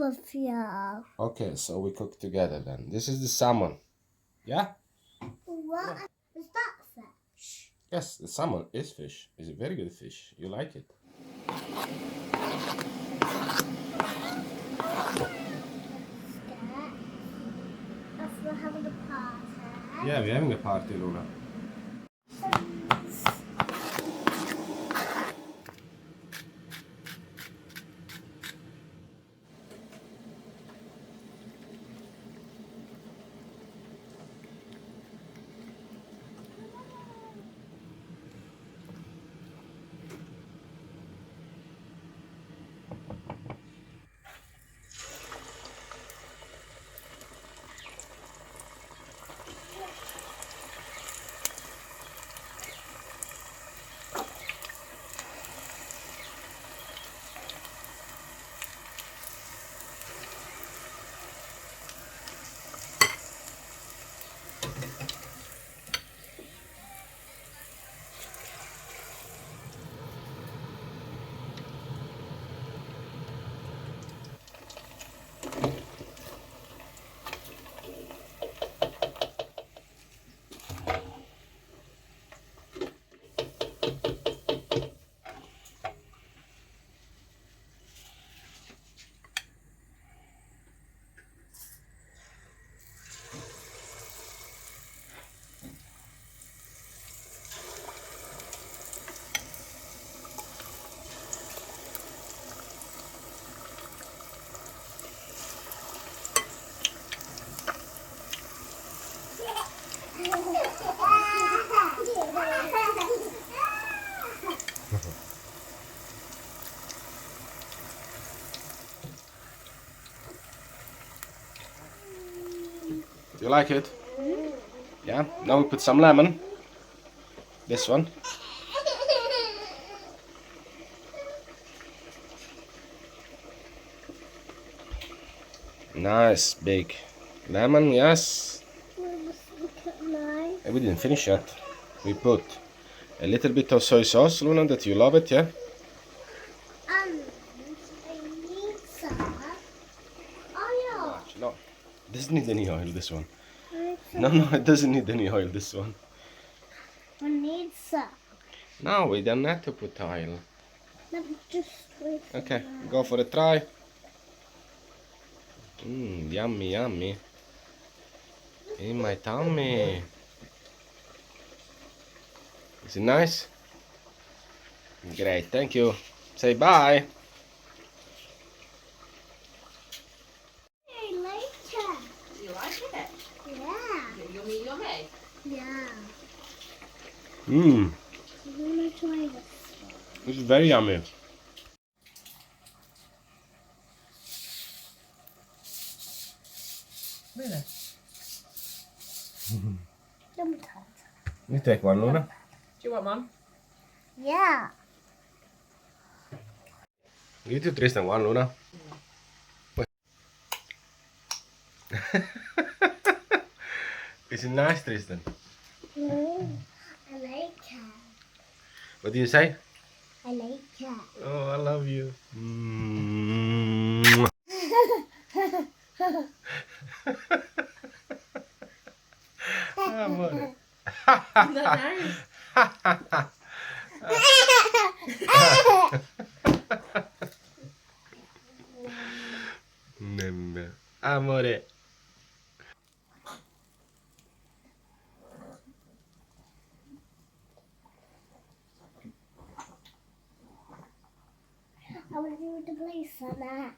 with you. Okay, so we cook together then. This is the salmon. Yeah? What is that fish? Yes, the salmon is fish. It's a very good fish. You like it? If we're having a party. Yeah, we're having a party, Luna. Do you like it? Yeah? Now we put some lemon. This one. Nice big lemon, yes. We didn't finish yet. We put a little bit of soy sauce, Luna, that you love it, yeah? I need some oil. No, it doesn't need any oil, this one. No, it doesn't need any oil, this one. I need some. No, we don't have to put oil. Let me just wait. Okay, go for a try. Yummy, yummy. In my tummy. Is it nice? Great, thank you. Say bye. Hey, later. You like it? Yeah. Yummy, yummy. Yeah. Mmm, I'm gonna try this. this is very yummy. Really? Sometimes. You take one, Luna. Do you want one? Yeah. You too, Tristan, one, Luna. Is it nice, Tristan? I like it. What do you say? I like it. Oh, I love you. Mm. Amore. Isn't that nice? Amore. I want to do the place on that.